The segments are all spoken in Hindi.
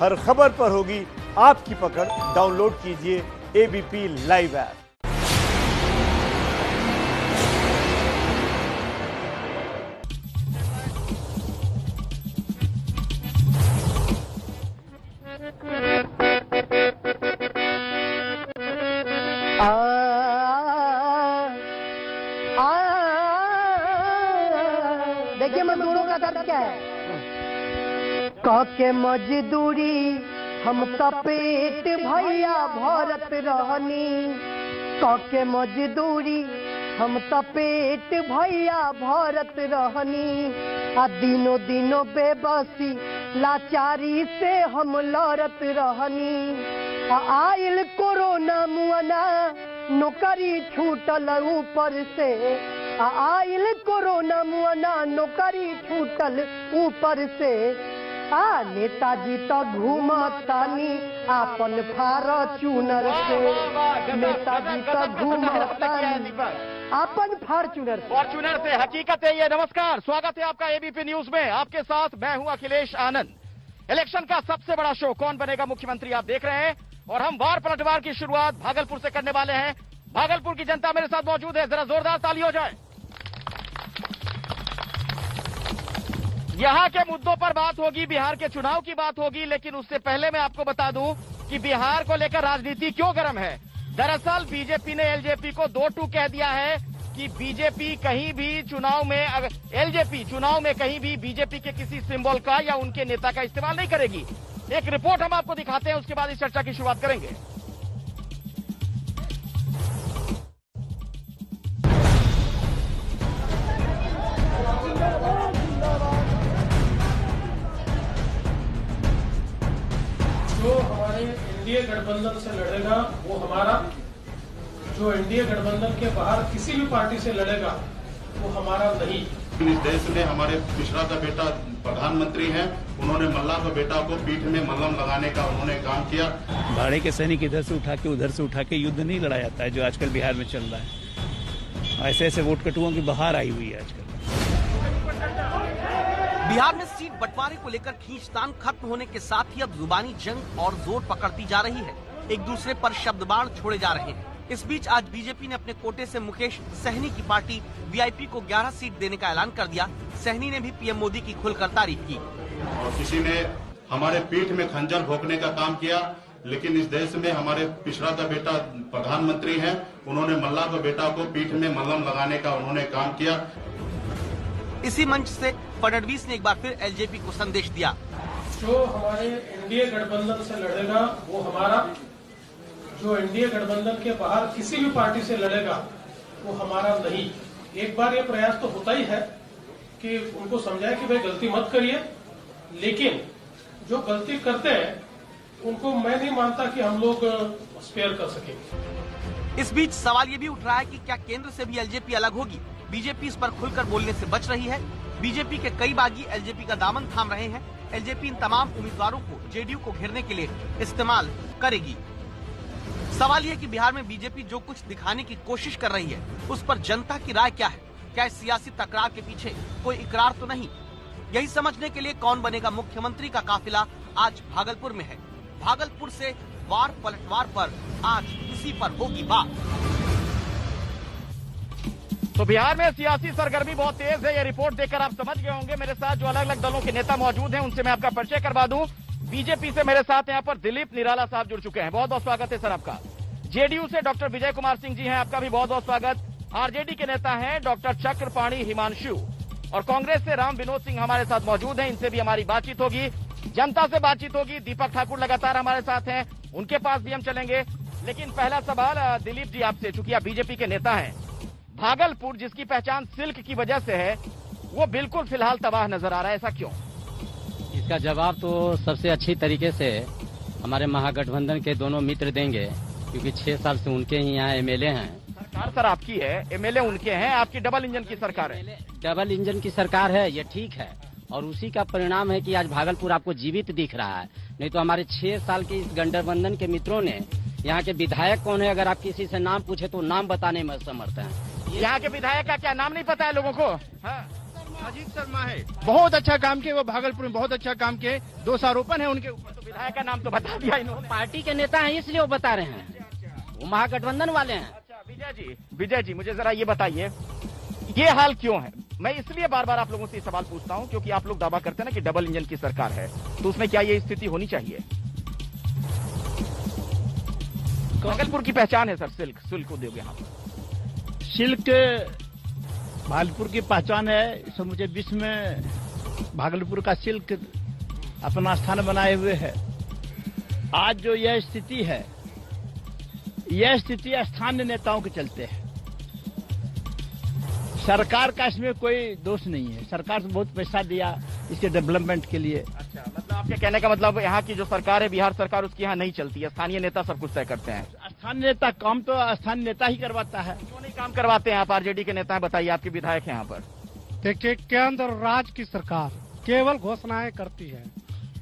हर खबर पर होगी आपकी पकड़। डाउनलोड कीजिए एबीपी लाइव ऐप। देखिए मजदूरों का दर्द क्या है। काके मजदूरी हम पेट भैया भरत रहनी, काके मजदूरी हम पेट भैया भरत रहनी। आ दिनों दिनों बेबसी लाचारी से हम लड़त रहनी। आइल कोरोना मुआना नौकरी छूटल ऊपर से, आइल कोरोना मुआना नौकरी छूटल ऊपर से। नेताजी तो घूमतानी अपन फॉर्च्यूनर से, नेताजी तो घूमतानी अपन फॉर्च्यूनर से। हकीकत है ये। नमस्कार, स्वागत है आपका एबीपी न्यूज में। आपके साथ मैं हूं अखिलेश आनंद। इलेक्शन का सबसे बड़ा शो कौन बनेगा मुख्यमंत्री आप देख रहे हैं, और हम वार पलटवार की शुरुआत भागलपुर से करने वाले हैं। भागलपुर की जनता मेरे साथ मौजूद है, जरा जोरदार ताली हो जाए। यहां के मुद्दों पर बात होगी, बिहार के चुनाव की बात होगी, लेकिन उससे पहले मैं आपको बता दूं कि बिहार को लेकर राजनीति क्यों गर्म है। दरअसल बीजेपी ने एलजेपी को 2-2 कह दिया है कि बीजेपी कहीं भी चुनाव में, एलजेपी चुनाव में कहीं भी बीजेपी के किसी सिंबल का या उनके नेता का इस्तेमाल नहीं करेगी। एक रिपोर्ट हम आपको दिखाते हैं, उसके बाद इस चर्चा की शुरुआत करेंगे। जो हमारे एनडीए गठबंधन से लड़ेगा वो हमारा, जो एनडीए गठबंधन के बाहर किसी भी पार्टी से लड़ेगा वो हमारा नहीं। इस देश में हमारे पिछड़ा का बेटा प्रधानमंत्री हैं, उन्होंने मल्ला का बेटा को पीठ में मल्लम लगाने का उन्होंने काम किया। भाड़े के सैनिक इधर से उठा के उधर से उठा के युद्ध नहीं लड़ा जाता है जो आजकल बिहार में चल रहा है। ऐसे ऐसे वोट कटुओं की बहार आई हुई है आजकल। बिहार में सीट बंटवारे को लेकर खींचतान खत्म होने के साथ ही अब जुबानी जंग और जोर पकड़ती जा रही है। एक दूसरे पर शब्द बाण छोड़े जा रहे हैं। इस बीच आज बीजेपी ने अपने कोटे से मुकेश सहनी की पार्टी वीआईपी को 11 सीट देने का ऐलान कर दिया। सहनी ने भी पीएम मोदी की खुलकर तारीफ की। और किसी ने हमारे पीठ में खंजर भोंकने का काम किया, लेकिन इस देश में हमारे पिछड़ा का बेटा प्रधानमंत्री हैं, उन्होंने मल्ला का बेटा को पीठ में मल्लम लगाने का उन्होंने काम किया। इसी मंच से फडणवीस ने एक बार फिर एलजेपी को संदेश दिया। जो हमारे एनडीए गठबंधन से लड़ेगा वो हमारा, जो एनडीए गठबंधन के बाहर किसी भी पार्टी से लड़ेगा वो हमारा नहीं। एक बार ये प्रयास तो होता ही है कि उनको समझाए कि भाई गलती मत करिए, लेकिन जो गलती करते हैं उनको मैं नहीं मानता कि हम लोग स्पेयर कर सकेंगे। इस बीच सवाल ये भी उठ रहा है कि क्या केंद्र से भी एलजेपी अलग होगी। बीजेपी इस पर खुलकर बोलने से बच रही है। बीजेपी के कई बागी एलजेपी का दामन थाम रहे हैं। एलजेपी इन तमाम उम्मीदवारों को जेडीयू को घेरने के लिए इस्तेमाल करेगी। सवाल ये कि बिहार में बीजेपी जो कुछ दिखाने की कोशिश कर रही है उस पर जनता की राय क्या है। क्या इस सियासी तकरार के पीछे कोई इकरार तो नहीं। यही समझने के लिए कौन बनेगा मुख्यमंत्री का काफिला आज भागलपुर में है। भागलपुर से वार पलटवार पर आज इसी पर होगी बात। तो बिहार में सियासी सरगर्मी बहुत तेज है, ये रिपोर्ट देखकर आप समझ गए होंगे। मेरे साथ जो अलग अलग दलों के नेता मौजूद हैं उनसे मैं आपका परिचय करवा दूं। बीजेपी से मेरे साथ यहाँ पर दिलीप निराला साहब जुड़ चुके हैं, बहुत बहुत स्वागत है सर आपका। जेडीयू से डॉक्टर विजय कुमार सिंह जी हैं, आपका भी बहुत बहुत स्वागत। आरजेडी के नेता हैं डॉक्टर चक्रपाणी हिमांशु, और कांग्रेस से राम विनोद सिंह हमारे साथ मौजूद हैं, इनसे भी हमारी बातचीत होगी। जनता से बातचीत होगी। दीपक ठाकुर लगातार हमारे साथ हैं, उनके पास भी हम चलेंगे। लेकिन पहला सवाल दिलीप जी आपसे, चूंकि आप बीजेपी के नेता हैं, भागलपुर जिसकी पहचान सिल्क की वजह से है वो बिल्कुल फिलहाल तबाह नजर आ रहा है, ऐसा क्यों? इसका जवाब तो सबसे अच्छी तरीके से हमारे महागठबंधन के दोनों मित्र देंगे, क्योंकि 6 साल से उनके ही यहाँ एमएलए हैं। सरकार सर आपकी है, एमएलए उनके हैं, आपकी डबल इंजन की सरकार है। डबल इंजन की सरकार है, ये ठीक है, और उसी का परिणाम है कि आज भागलपुर आपको जीवित दिख रहा है। नहीं तो हमारे 6 साल के इस गठबंधन के मित्रों ने, यहाँ के विधायक कौन है अगर आप किसी से नाम पूछे तो नाम बताने में असमर्थ हैं। यहाँ के विधायक का क्या नाम नहीं पता है लोगों को? हाँ। अजीत शर्मा है, बहुत अच्छा काम किए, वो भागलपुर में बहुत अच्छा काम किए, दोषारोपण है उनके ऊपर। तो विधायक का नाम तो बता दिया इन्होंने। पार्टी के नेता हैं इसलिए वो बता रहे हैं, वो महागठबंधन वाले हैं। अच्छा विजय जी मुझे जरा ये बताइए, ये हाल क्यों है? मैं इसलिए बार बार आप लोगों से सवाल पूछता हूं क्योंकि आप लोग दावा करते हैं ना कि डबल इंजन की सरकार है, तो उसमें क्या ये स्थिति होनी चाहिए? भागलपुर की पहचान है सर, सिल्क उद्योग यहाँ पर। सिल्क भागलपुर की पहचान है, समूचे विश्व में भागलपुर का सिल्क अपना स्थान बनाए हुए है। आज जो यह स्थिति है, यह स्थिति स्थानीय नेताओं के चलते है। सरकार का इसमें कोई दोष नहीं है, सरकार से बहुत पैसा दिया इसके डेवलपमेंट के लिए। अच्छा, मतलब आपके कहने का मतलब यहाँ की जो सरकार है, बिहार सरकार, उसकी यहाँ नहीं चलती है, स्थानीय नेता सब कुछ तय करते हैं। स्थानीय नेता काम तो स्थानीय नेता ही करवाता है। क्यों नहीं काम करवाते हैं? आप आरजेडी के नेता हैं, बताइए, आपके विधायक हैं यहाँ पर। देखिए, केंद्र और राज्य की सरकार केवल घोषणाएं करती है।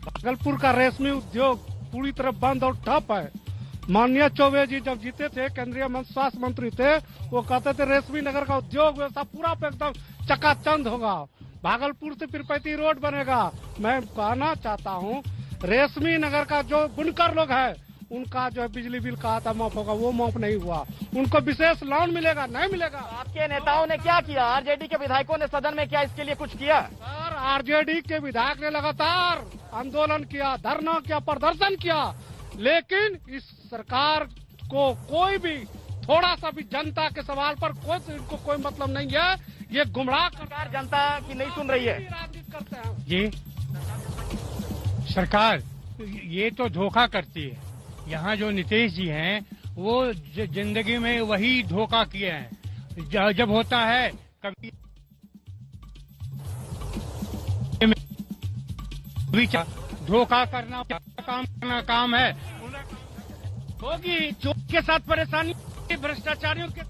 भागलपुर का रेशमी उद्योग पूरी तरह बंद और ठप है। माननीय चौबे जी जब जीते थे, केंद्रीय स्वास्थ्य मंत्री थे, वो कहते थे रेशमी नगर का उद्योग व्यवस्था पूरा एकदम चकाचंद होगा, भागलपुर से तिरुपति रोड बनेगा। मैं कहना चाहता हूँ, रेशमी नगर का जो बुनकर लोग हैं, उनका जो बिजली बिल कहा था माफ होगा, वो माफ नहीं हुआ। उनको विशेष लोन मिलेगा, नहीं मिलेगा। आपके नेताओं ने क्या किया? आरजेडी के विधायकों ने सदन में क्या इसके लिए कुछ किया? सर, आरजेडी के विधायक ने लगातार आंदोलन किया, धरना किया, प्रदर्शन किया, लेकिन इस सरकार को कोई भी थोड़ा सा भी जनता के सवाल पर इनको कोई मतलब नहीं है। ये गुमराह सरकार जनता की नहीं सुन रही है। राजनीति करते हैं जी, सरकार ये तो धोखा करती है। यहाँ जो नीतीश जी हैं, वो जिंदगी में वही धोखा किए हैं। जब होता है कभी धोखा करना काम है। होगी चोर के साथ परेशानी, भ्रष्टाचारियों के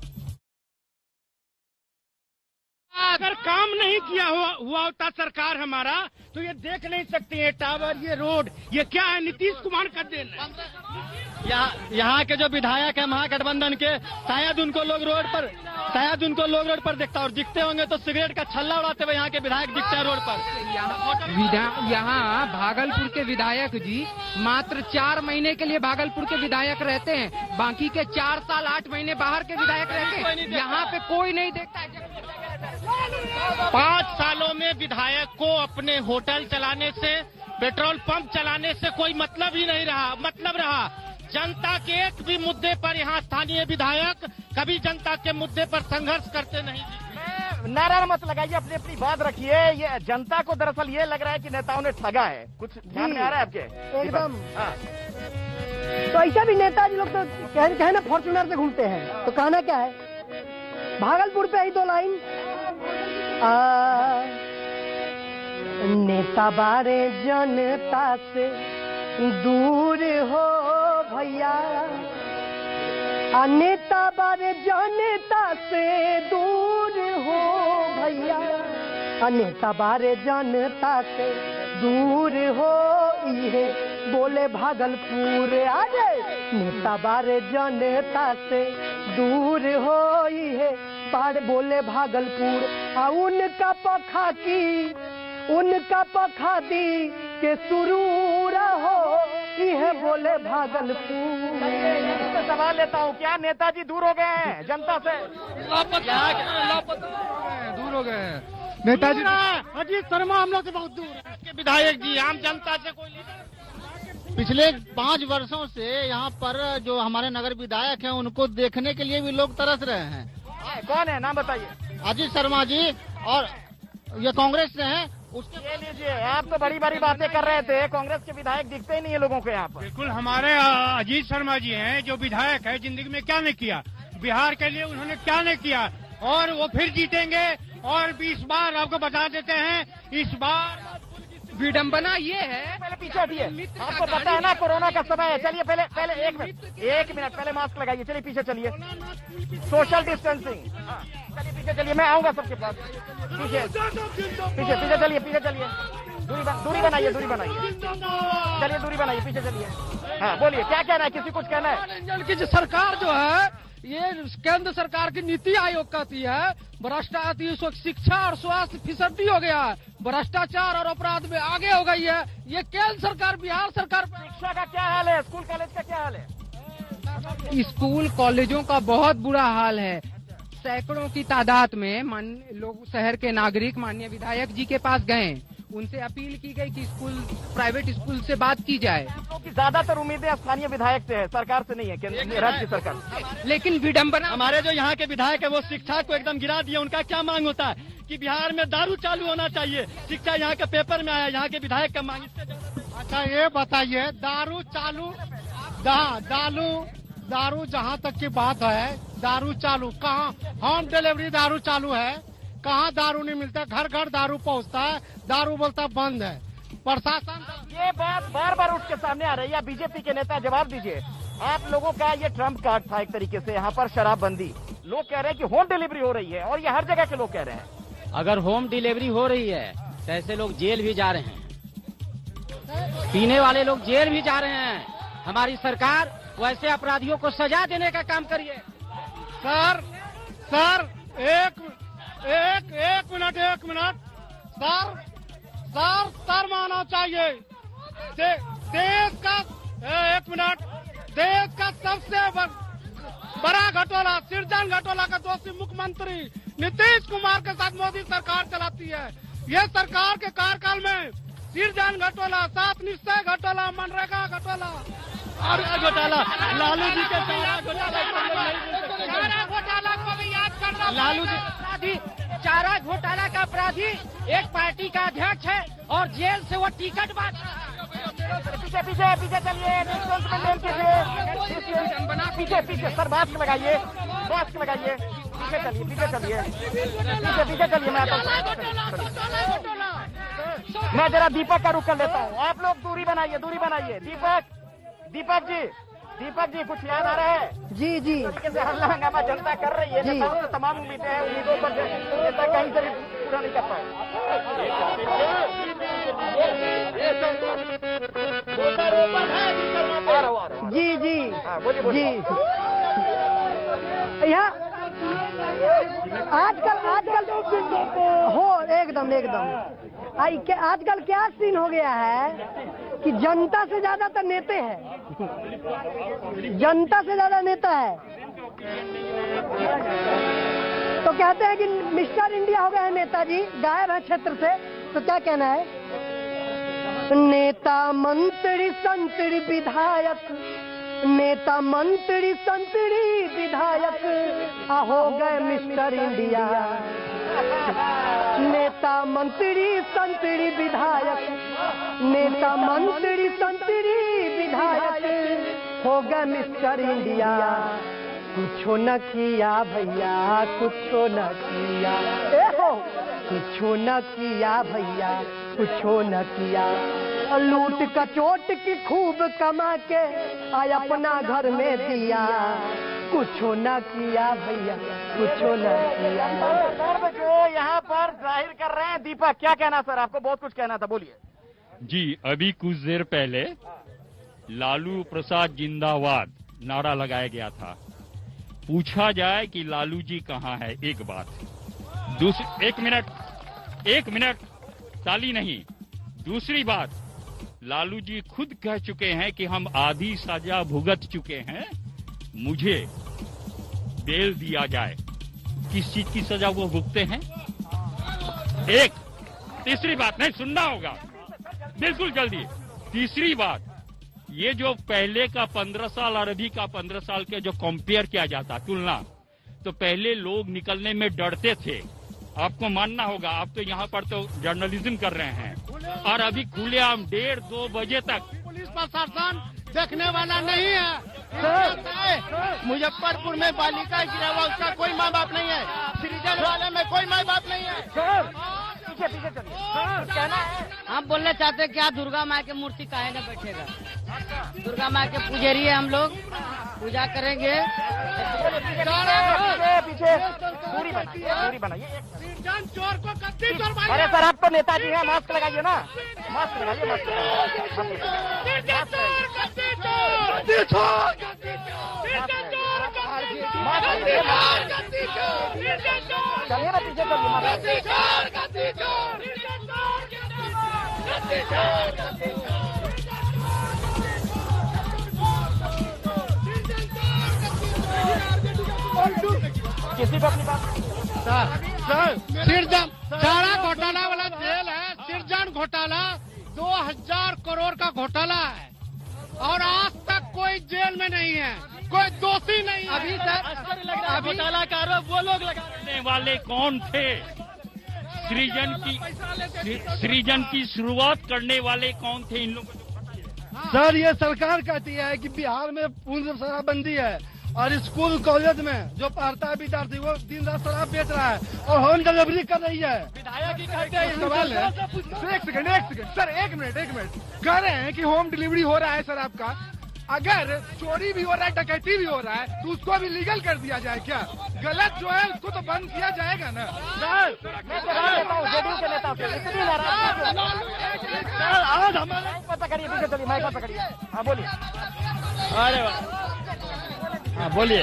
अगर काम नहीं किया हुआ होता सरकार हमारा, तो ये देख नहीं सकती है टावर, ये रोड, ये क्या है? नीतीश कुमार का देन है। यहाँ के जो विधायक है महागठबंधन के, शायद उनको लोग रोड पर दिखता, और दिखते होंगे तो सिगरेट का छल्ला उड़ाते हुए यहाँ के विधायक दिखते हैं रोड पर। यहाँ भागलपुर के विधायक जी मात्र 4 महीने के लिए भागलपुर के विधायक रहते हैं, बाकी के 4 साल 8 महीने बाहर के विधायक रहते हैं। यहाँ पे कोई नहीं देखता है। 5 सालों में विधायक को अपने होटल चलाने से, पेट्रोल पंप चलाने से कोई मतलब ही नहीं रहा। मतलब रहा जनता के एक भी मुद्दे पर यहाँ स्थानीय विधायक कभी जनता के मुद्दे पर संघर्ष करते नहीं। नारा मत लगाइए, अपनी अपनी बात रखिए। ये जनता को दरअसल ये लग रहा है कि नेताओं ने ठगा है। कुछ ध्यान में आ रहा है आपके? एकदम। तो ऐसा भी नेताजी लोग तो कहे ना फॉर्चुनर से घूमते हैं, तो कहना क्या है? भागलपुर पे ही 2 लाइन, नेता बारे जनता से दूर हो भैया, नेता बारे जनता से दूर हो भैया, नेता बारे जनता से दूर हो, ये बोले भागलपुर आजे, नेता बारे जनता से दूर हो, ये बार बोले भागलपुर। उनका पखा दी के सुरूर हो, यह बोले भागलपुर। सवाल लेता हूँ, क्या नेताजी दूर हो गए हैं जनता से? दूर हो गए हैं नेताजी। अजीत शर्मा हम लोग से बहुत दूर है। विधायक जी आम जनता से कोई पिछले 5 वर्षों से यहाँ पर जो हमारे नगर विधायक हैं, उनको देखने के लिए भी लोग तरस रहे हैं। कौन है, नाम बताइए? अजीत शर्मा जी, और ये कांग्रेस से हैं। उसके ले लीजिए, आप तो बड़ी बड़ी बातें कर रहे थे, कांग्रेस के विधायक दिखते ही नहीं है लोगों को यहाँ पर। बिल्कुल, हमारे अजीत शर्मा जी हैं जो विधायक है, जिंदगी में क्या नहीं किया, बिहार के लिए उन्होंने क्या नहीं किया, और वो फिर जीतेंगे। और 20 बार आपको बता देते हैं, इस बार विडंबना ये है। पहले पीछे हटिए, आपको पता है ना कोरोना का समय है। चलिए पहले एक मिनट पहले मास्क लगाइए। चलिए पीछे चलिए, सोशल डिस्टेंसिंग। चलिए पीछे चलिए, मैं आऊंगा सबके पास। पीछे चलिए, दूरी बनाइए। चलिए दूरी बनाइए, पीछे चलिए। हाँ बोलिए, क्या कहना है? किसी कुछ कहना है? इंजन की जो सरकार जो है, ये केंद्र सरकार की नीति आयोग कहती है भ्रष्टाचार, शिक्षा और स्वास्थ्य फीसदी हो गया है, भ्रष्टाचार और अपराध में आगे हो गई है। ये केंद्र सरकार, बिहार सरकार। शिक्षा का क्या हाल है? स्कूल कॉलेज का क्या हाल है? स्कूल कॉलेजों का बहुत बुरा हाल है। सैकड़ों की तादाद में लोग, शहर के नागरिक माननीय विधायक जी के पास गए, उनसे अपील की गई कि स्कूल, प्राइवेट स्कूल से बात की जाए। ज्यादातर उम्मीदें स्थानीय विधायक से है, सरकार से नहीं है, राज्य सरकार। लेकिन विडंबना, हमारे जो यहाँ के विधायक है वो शिक्षा को एकदम गिरा दिए। उनका क्या मांग होता है कि बिहार में दारू चालू होना चाहिए, शिक्षा यहाँ के पेपर में आया, यहाँ के विधायक का मांग। अच्छा ये बताइए, दारू चालू, दारू जहाँ तक की बात है, दारू चालू कहाँ? होम डिलीवरी दारू चालू है, कहाँ दारू नहीं मिलता? घर घर दारू पहुँचता है, दारू बोलता बंद है। प्रशासन, ये बात बार बार उठ के सामने आ रही है। बीजेपी के नेता जवाब दीजिए। आप लोगों का ये ट्रम्प कार्ड था एक तरीके से यहाँ पर शराबबंदी। लोग कह रहे हैं कि होम डिलीवरी हो रही है और ये हर जगह के लोग कह रहे हैं। अगर होम डिलीवरी हो रही है तो ऐसे लोग जेल भी जा रहे हैं, पीने वाले लोग जेल भी जा रहे हैं। हमारी सरकार वैसे अपराधियों को सजा देने का काम करिए। सर एक मिनट सर मानना चाहिए। देश का सबसे बड़ा घोटाला, सृजन घोटाला का दोषी मुख्यमंत्री नीतीश कुमार के साथ मोदी सरकार चलाती है। ये सरकार के कार्यकाल में सृजन घोटाला, 7 निश्चय घोटाला, मनरेगा घोटाला और घोटाला, लालू जी के चारा घोटाला को भी याद करना। लालू जी चारा घोटाला का अपराधी एक पार्टी का अध्यक्ष है और जेल से वो टिकट बांट। पीछे चलिए, पीछे सर, मास्क लगाइए, पीछे चलिए, मैं जरा दीपक का रुख कर लेता हूँ। आप लोग दूरी बनाइए। दीपक जी कुछ याद आ रहा है? जी तरीके से हल्ला हंगामा जनता कर रही है, नेताओं से तमाम उम्मीदें हैं, उम्मीदों पर नेता कहीं से भी पूरा नहीं कर पाए। जी यहाँ आजकल हो एकदम आजकल क्या सीन हो गया है कि जनता से ज्यादा तो नेता है, तो कहते हैं कि मिस्टर इंडिया हो गए हैं नेताजी, गायब है क्षेत्र से। तो क्या कहना है? नेता मंत्री संतरी विधायक, नेता मंत्री संतरी विधायक हो गए मिस्टर इंडिया। नेता मंत्री संतरी विधायक, नेता मंत्री संतरी विधायक हो गए मिस्टर इंडिया। कुछो न किया भैया, कुछो न किया, कुछो न किया भैया, कुछो न किया। लूट कचोट की खूब कमा के आय अपना घर में दिया। कुछो न किया भैया, कुछो न किया। जो यहाँ पर जाहिर कर रहे हैं, दीपक क्या कहना सर? आपको बहुत कुछ कहना था, बोलिए। जी, अभी कुछ देर पहले लालू प्रसाद जिंदाबाद नारा लगाया गया था। पूछा जाए कि लालू जी कहाँ है? एक बात। एक मिनट ताली नहीं। दूसरी बात, लालू जी खुद कह चुके हैं कि हम आधी सजा भुगत चुके हैं, मुझे बेल दिया जाए। किस चीज की सजा वो भुगते हैं? एक। तीसरी बात, नहीं सुनना होगा, बिल्कुल जल्दी। तीसरी बात, ये जो पहले का 15 साल और अभी का 15 साल के जो कंपेयर किया जाता तुलना, तो पहले लोग निकलने में डरते थे। आपको मानना होगा, आप तो यहाँ पर तो जर्नलिज्म कर रहे हैं, और अभी खुलेआम 1:30-2 बजे तक पुलिस प्रशासन देखने वाला नहीं है। मुजफ्फरपुर में बालिका गिरा हुआ, उसका कोई माँ बाप नहीं है। सृजन वाले में कोई माँ बाप नहीं है। पीछे कहना है, हम बोलना चाहते हैं क्या दुर्गा माँ की मूर्ति काहे न बैठेगा? दुर्गा माँ के पुजारी है, हम लोग पूजा करेंगे। पीछे दूरी बनाइए। चोर को कत्ती चोर। अरे सर, आप तो नेताजी हैं, मास्क लगाइए ना, मास्क लगाइए। मास्क चलिए ना पीछे किसी को अपनी बात सर सिरजन चारा घोटाला वाला जेल है। सिरजन घोटाला 2000 करोड़ का घोटाला है और आज तक कोई जेल में नहीं है, कोई दोषी नहीं है। अभी सर घोटाला का आरोप वो लोग लगाने वाले कौन थे? सृजन की शुरुआत करने वाले कौन थे इन लोगों को? सर ये सरकार कहती है कि बिहार में पूर्ण शराबबंदी है और स्कूल कॉलेज में जो पढ़ता है विद्यार्थी वो दिन रात शराब बेच रहा है और होम डिलीवरी कर रही है। विधायक ही कहते हैं सवाल है एक सेकंड सर, एक मिनट कह रहे हैं कि होम डिलीवरी हो रहा है शराब का। अगर चोरी भी हो रहा है, डकैती भी हो रहा है तो उसको भी लीगल कर दिया जाए क्या? गलत जो है उसको तो बंद किया जाएगा ना। आज हमारे पकड़िए, पीछे चलिए, माइक पकड़िए। हाँ बोलिए। अरे हाँ बोलिए।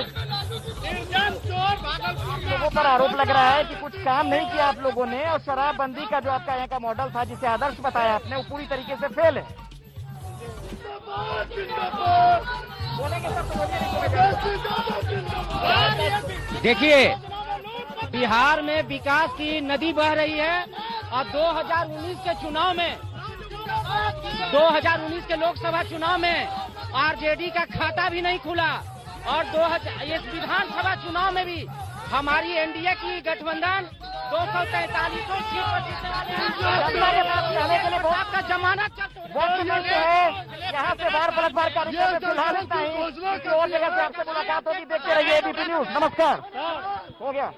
लोगों पर आरोप लग रहा है कि कुछ काम नहीं किया आप लोगों ने और शराबबंदी का जो आपका यहाँ का मॉडल था जिसे आदर्श बताया आपने वो पूरी तरीके से फेल है। देखिए बिहार में विकास की नदी बह रही है और 2019 के चुनाव में 2019 के लोकसभा चुनाव में आरजेडी का खाता भी नहीं खुला और इस विधानसभा चुनाव में भी हमारी एनडीए की गठबंधन 243 सीट पर जीतने वाले हैं। आपका जमानत है यहाँ से बार पलटवार कार्यक्रम फिलहाल इतना ही। और जगह से आपसे मुलाकात होगी। देखते रहिए एबीपी न्यूज। नमस्कार। हो गया।